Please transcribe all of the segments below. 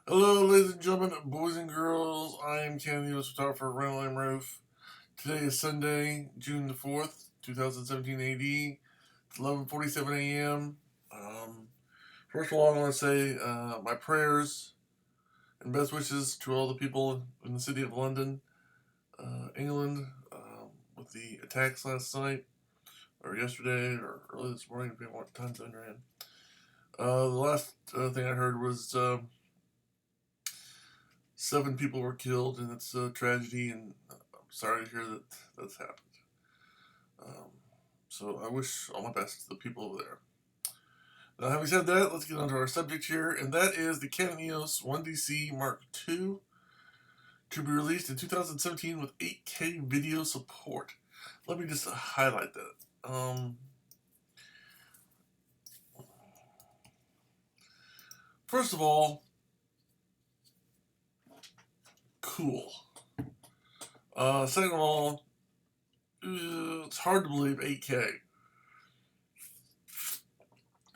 Hello, ladies and gentlemen, boys and girls. I am Canon EOS photographer Randall M. Rueff. Today is Sunday, June the 4th, 2017 AD. It's 11:47 a.m. First of all, I want to say my prayers and best wishes to all the people in the city of London, England, with the attacks last night, or yesterday, or early this morning, depending on what time zone you're in. The last thing I heard was 7 people were killed, and it's a tragedy, and I'm sorry to hear that that's happened. Um, so I wish all my best to the people over there. Now, having said that, let's get on to our subject here, and that is the Canon EOS 1DC Mark II to be released in 2017 with 8K video support. Let me just highlight that. First of all, cool. Second of all, it's hard to believe 8K.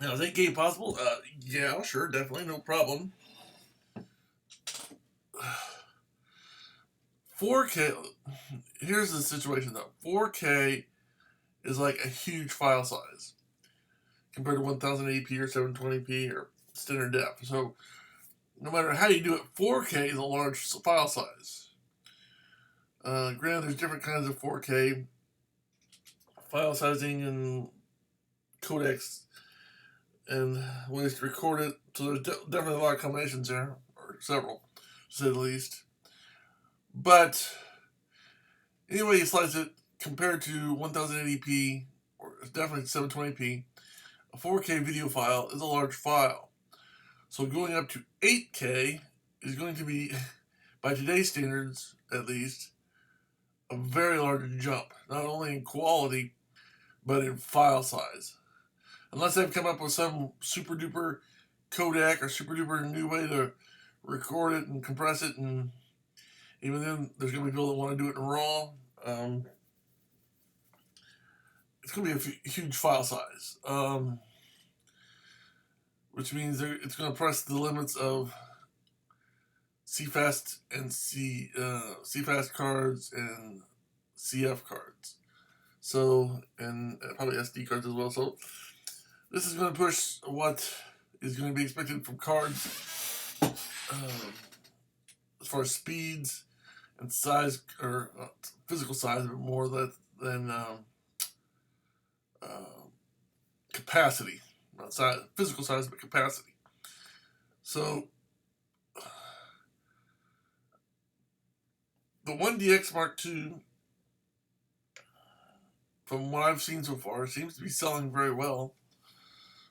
Now, is 8K possible? Yeah, sure, definitely, no problem. 4K, here's the situation though. 4K is like a huge file size compared to 1080p or 720p or standard depth. So, no matter how you do it, 4K is a large file size. Granted, there's different kinds of 4K file sizing and codecs and ways to record it. So there's definitely a lot of combinations there, or several, to say the least. But anyway, you slice it compared to 1080p or definitely 720p, a 4K video file is a large file. So going up to 8K is going to be, by today's standards at least, a very large jump, not only in quality, but in file size. Unless they've come up with some super duper codec or super duper new way to record it and compress it, and even then, there's going to be people that want to do it in RAW. It's going to be a huge file size, which means it's going to press the limits of CFast and CFast cards and CF cards. So, and probably SD cards as well. So, this is going to push what is going to be expected from cards as far as speeds and size, or physical size, but more than capacity. Not size, physical size, but capacity. So, the 1DX Mark II, from what I've seen so far, seems to be selling very well,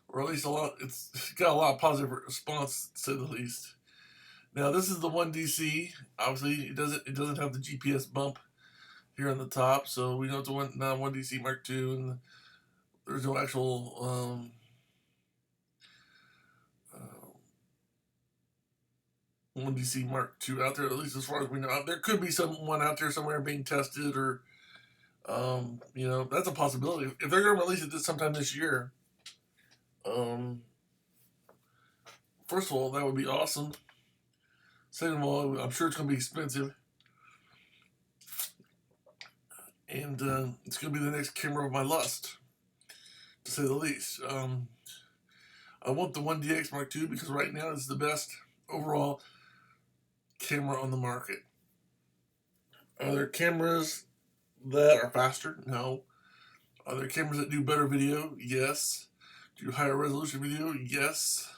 or at least a lot. It's got a lot of positive response, to say the least. Now, this is the 1DC. Obviously, it doesn't have the GPS bump here on the top, so we know it's a 1DC Mark II, and there's no actual 1DC Mark II out there, at least as far as we know. There could be one out there somewhere being tested, or that's a possibility. If they're going to release it sometime this year, first of all, that would be awesome. Second of all, I'm sure it's going to be expensive, and it's going to be the next camera of my lust, to say the least. I want the 1DX Mark II because right now it's the best overall camera on the market. Are there cameras that are faster? No. Are there cameras that do better video? Yes. Do higher resolution video? Yes.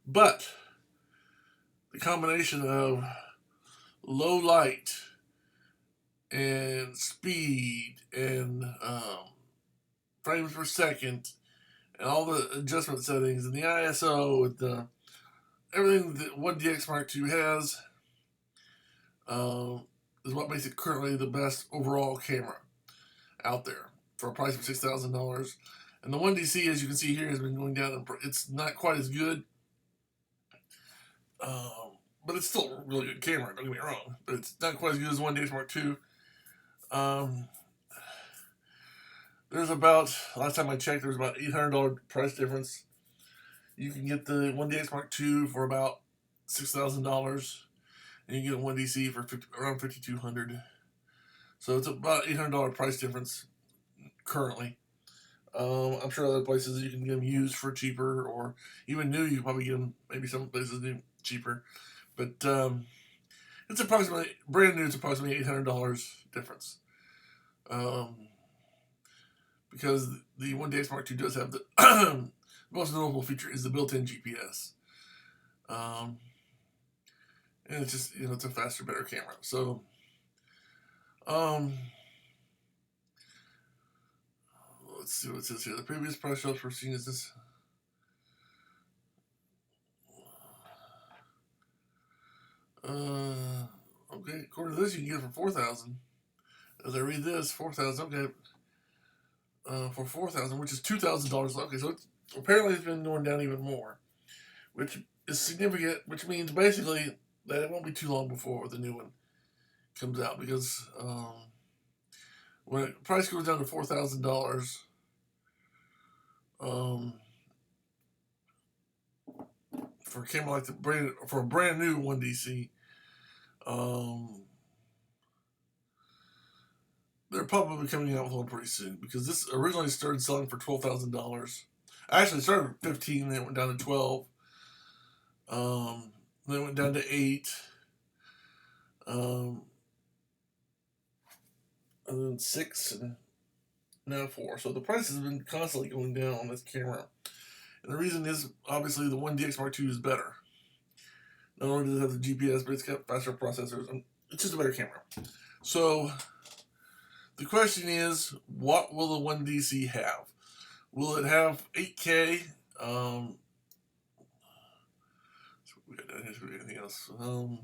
But the combination of low light and speed and frames per second and all the adjustment settings and the ISO and everything that 1DX Mark II has is what makes it currently the best overall camera out there for a price of $6,000. And the 1DC, as you can see here, has been going down. It's not quite as good, but it's still a really good camera, don't get me wrong. But it's not quite as good as 1DX Mark II. There's about, last time I checked, there was about $800 price difference You can get the 1DX Mark II for about $6,000, and you can get a 1DC for around $5,200. So it's about $800 price difference currently. I'm sure other places you can get them used for cheaper, or even new. You can probably get them maybe some places new cheaper, but it's approximately brand new. It's approximately $800 difference. Because the 1DX Mark II does have the most notable feature is the built-in GPS. And it's just, it's a faster, better camera. So, let's see what it says here. The previous price shows for seeing is this. Okay, according to this, you can get it for $4,000. As I read this, $4,000. Okay, for $4,000, which is $2,000. Okay, so apparently it's been going down even more, which is significant. Which means basically that it won't be too long before the new one comes out, because when the price goes down to $4,000, for a camera like for a brand new 1DC, they're probably coming out with one pretty soon, because this originally started selling for $12,000. Actually, it started at $15,000, then it went down to $12,000. Then it went down to $8,000. And then $6,000, and now $4,000. So the price has been constantly going down on this camera. And the reason is, obviously, the 1DX Mark II is better. Not only does it have the GPS, but it's got faster processors. And it's just a better camera. So the question is, what will the 1DC have? Will it have 8K? We got down here to anything else? No.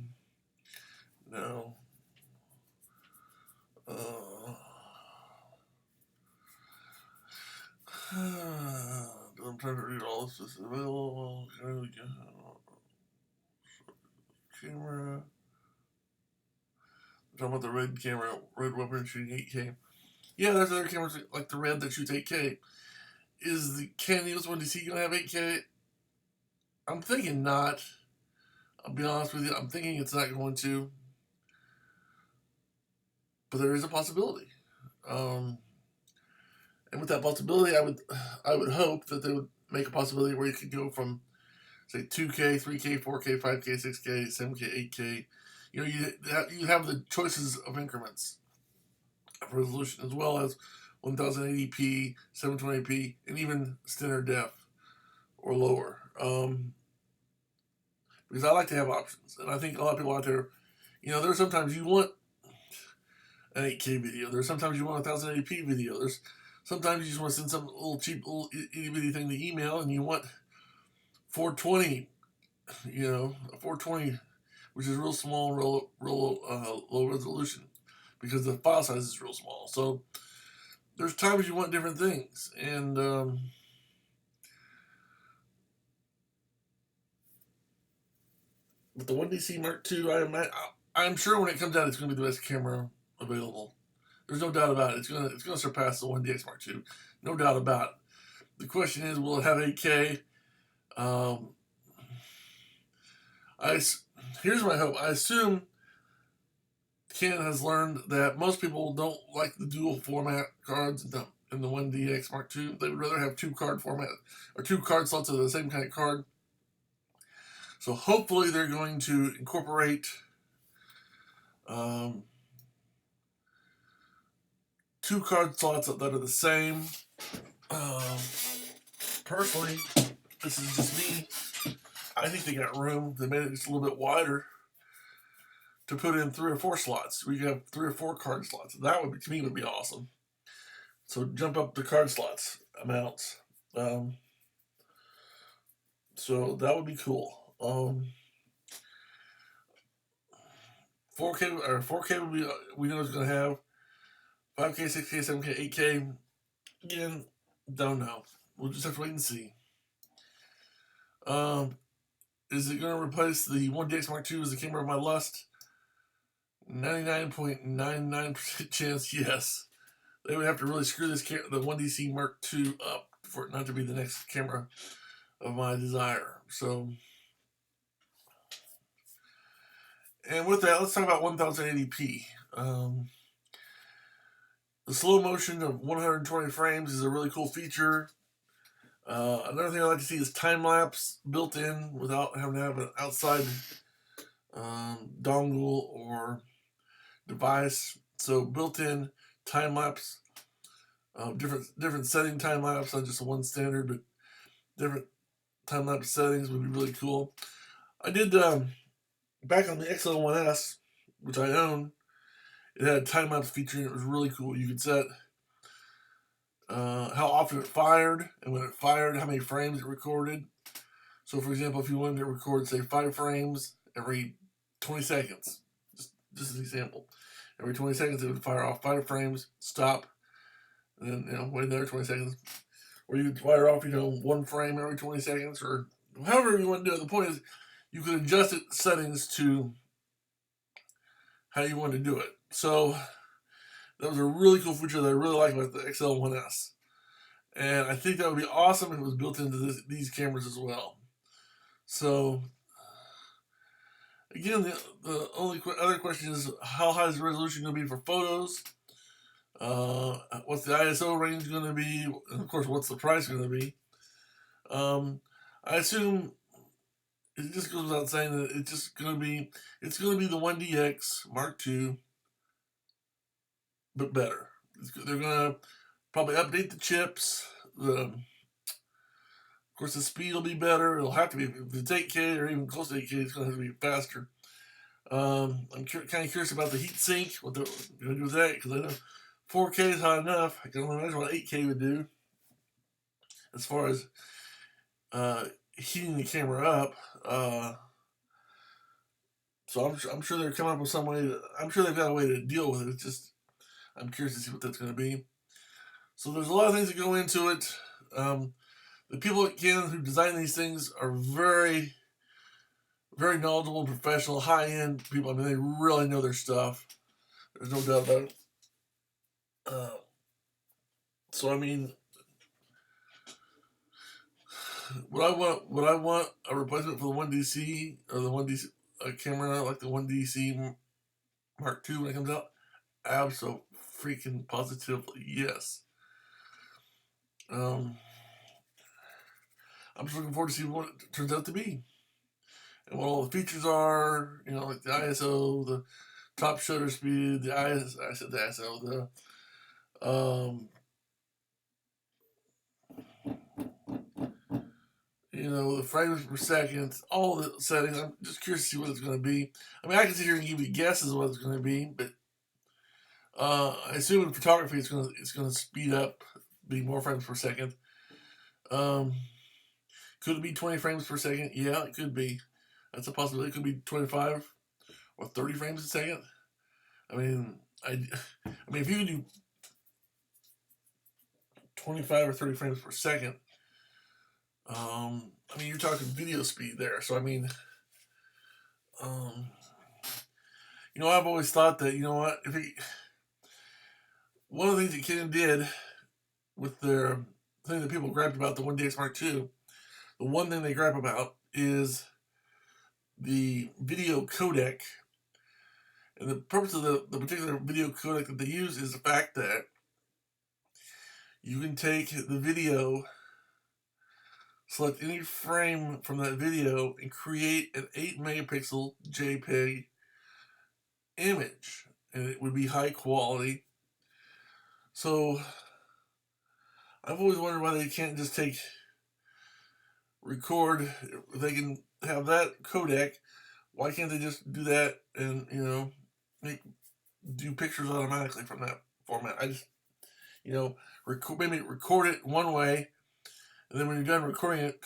I'm trying to read all this. This is available. Camera. I'm talking about the red camera, red weapon shooting 8K. Yeah, there's other cameras like the red that shoots 8K. Is the Canon EOS 1DC going to have 8K? I'm thinking not. I'll be honest with you. I'm thinking it's not going to. But there is a possibility. And with that possibility, I would hope that they would make a possibility where you could go from, say, 2K, 3K, 4K, 5K, 6K, 7K, 8K. You have the choices of increments of resolution, as well as 1080p, 720p, and even standard def or lower. Because I like to have options, and I think a lot of people out there, there's sometimes you want an 8K video. There's sometimes you want a 1080p video. There's sometimes you just want to send some little cheap little itty bitty thing to email, and you want 420. A 420, which is real small, real low resolution, because the file size is real small. So there's times you want different things, and with the 1DC Mark II, I'm sure when it comes out, it's going to be the best camera available. There's no doubt about it. It's going to surpass the 1DX Mark II. No doubt about it. The question is, will it have 8K? Here's my hope. I assume Canon has learned that most people don't like the dual format cards in the 1DX Mark II. They would rather have two card format, or two card slots of the same kind of card. So hopefully they're going to incorporate two card slots that are the same. Personally, this is just me. I think they got room. They made it just a little bit wider to put in 3 or 4 slots. We have 3 or 4 card slots. That would be, to me, would be awesome. So jump up the card slots amounts. So that would be cool. 4K would be, we know it's going to have 5K, 6K, 7K, 8K. Again, don't know. We'll just have to wait and see. Is it going to replace the 1DX Mark II as the camera of my lust? 99.99% chance, yes. They would have to really screw the 1DC Mark II up for it not to be the next camera of my desire. So, and with that, let's talk about 1080p. The slow motion of 120 frames is a really cool feature. Another thing I like to see is time lapse built in without having to have an outside dongle or device. So built in time lapse, different setting time lapse, not just one standard, but different time lapse settings would be really cool. I did back on the XL1S, which I own. It had a time lapse feature and it was really cool. You could set how often it fired, and when it fired, how many frames it recorded. So, for example, if you wanted to record, say, 5 frames every 20 seconds, just an example, every 20 seconds it would fire off 5 frames, stop, and then wait another 20 seconds. Or you could fire off 1 frame every 20 seconds, or however you want to do it. The point is, you could adjust it settings to how you want to do it. So that was a really cool feature that I really like about the XL1S. And I think that would be awesome if it was built into these cameras as well. So, again, the only other question is, how high is the resolution going to be for photos? What's the ISO range going to be? And, of course, what's the price going to be? I assume it just goes without saying that it's going to be the 1DX Mark II, but better. They're going to probably update the chips. Of course, the speed will be better. It'll have to be. If it's 8K or even close to 8K, it's going to have to be faster. I'm kind of curious about the heat sink, what they're going to do with that, because I know 4K is hot enough. I can only imagine what 8K would do as far as heating the camera up. So I'm sure they're coming up with some way. I'm sure they've got a way to deal with it. It's just, I'm curious to see what that's going to be. So there's a lot of things that go into it. The people at Canon who design these things are very, very knowledgeable and professional, high-end people. I mean, they really know their stuff. There's no doubt about it. So I mean, would I want a replacement for the 1DC or the 1DC camera like the 1DC Mark II when it comes out? Absolutely, positively, yes. I'm just looking forward to see what it turns out to be and what all the features are. Like the ISO, the top shutter speed, the ISO, the frames per second, all the settings. I'm just curious to see what it's going to be. I mean, I can sit here and give you guesses of what it's going to be, but I assume in photography it's going to speed up, be more frames per second. Could it be 20 frames per second? Yeah, it could be. That's a possibility. It could be 25 or 30 frames a second. I mean, if you can do 25 or 30 frames per second, you're talking video speed there. So, I've always thought that, one of the things that Canon did with their thing that people grabbed about the 1DX Mark II, the one thing they grab about is the video codec. And the purpose of the particular video codec that they use is the fact that you can take the video, select any frame from that video, and create an 8 megapixel JPEG image. And it would be high quality. So I've always wondered why they can't just record, if they can have that codec, why can't they just do that and, do pictures automatically from that format? I just, maybe record it one way, and then when you're done recording it,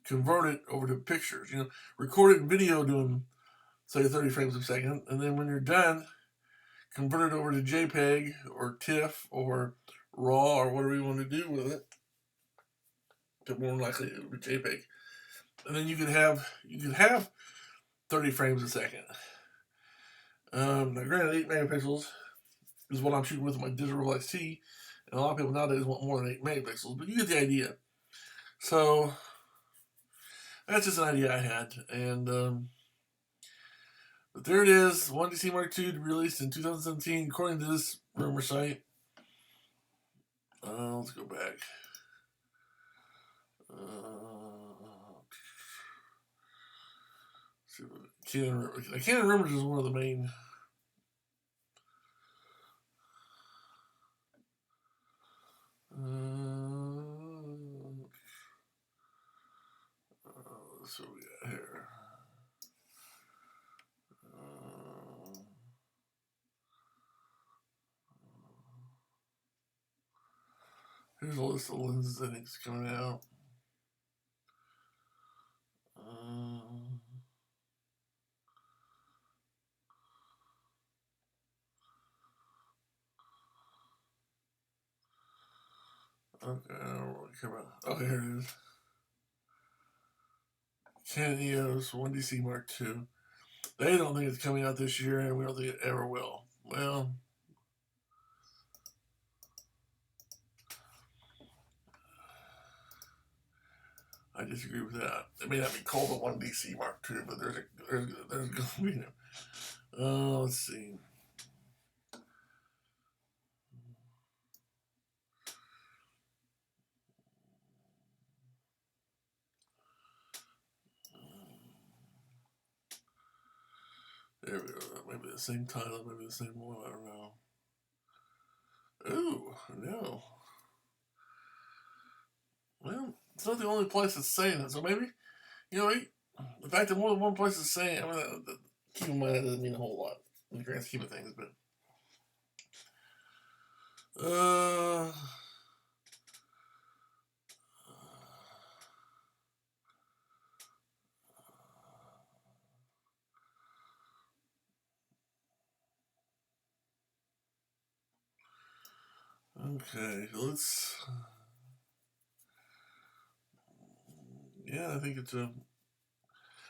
convert it over to pictures. Record it in video doing, say, 30 frames a second, and then when you're done, convert it over to JPEG or TIFF or RAW or whatever you want to do with it. But more likely it would be JPEG, and then you could have 30 frames a second. Now, granted, 8 megapixels is what I'm shooting with my digital XT, and a lot of people nowadays want more than 8 megapixels, but you get the idea. So that's just an idea I had, and but there it is, 1DC Mark II released in 2017, according to this rumor site. Let's go back. Canon Rumors is one of the main. Let's see what we got here. Here's a list of lenses I think is coming out. Okay, I don't really care about. Okay, here it is. Canon EOS 1DC Mark II. They don't think it's coming out this year, and we don't think it ever will. Well, I disagree with that. It may not be called a 1DC Mark II, but there's going to be. Let's see. There we go. Maybe the same title, maybe the same one. I don't know. Ooh, no. Well, it's not the only place that's saying it. So maybe, the fact that more than one place is saying it, I mean, keep in mind that doesn't mean a whole lot in the grand scheme of things, but. Okay, let's. Yeah, I think it's a.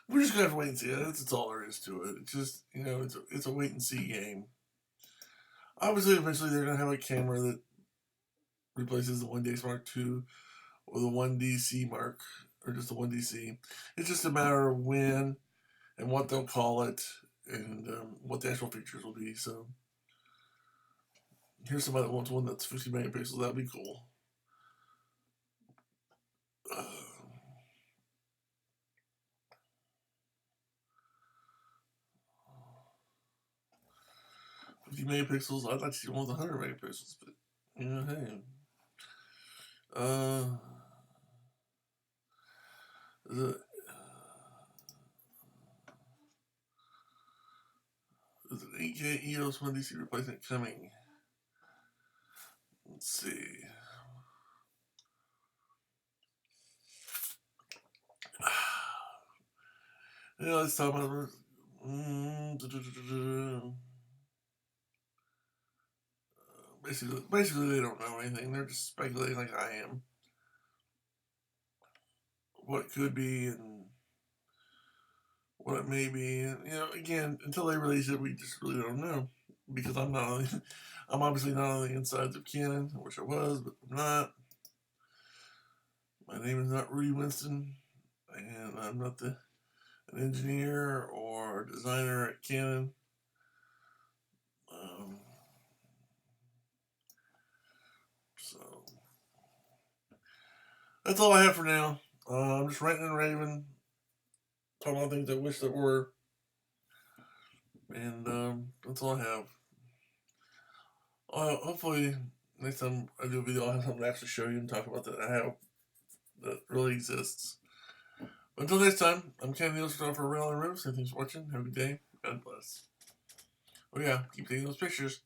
We're just gonna have to wait and see. That's all there is to it. It's just it's a wait and see game. Obviously, eventually they're gonna have a camera that replaces the 1DC Mark II or the 1DC Mark, or just the 1DC. It's just a matter of when and what they'll call it, and what the actual features will be. So here's somebody that wants one that's 50 megapixels. That'd be cool. 50 megapixels. I'd like to see one with 100 megapixels, but hey. Is an 8K EOS 1DC replacement coming? Let's see. Let's talk about. Basically, they don't know anything. They're just speculating like I am. What could be and what it may be. And, again, until they release it, we just really don't know. Because I'm obviously not on the insides of Canon. I wish I was, but I'm not. My name is not Rudy Winston, and I'm not an engineer or designer at Canon. So that's all I have for now. I'm just ranting and raving, talking about things I wish there were, and that's all I have. Hopefully, next time I do a video, I'll have something to actually show you and talk about that I have that really exists. But until next time, I'm Canon EOS for RandallMatthewRueff. Thanks for watching. Have a good day. God bless. Oh yeah, keep taking those pictures.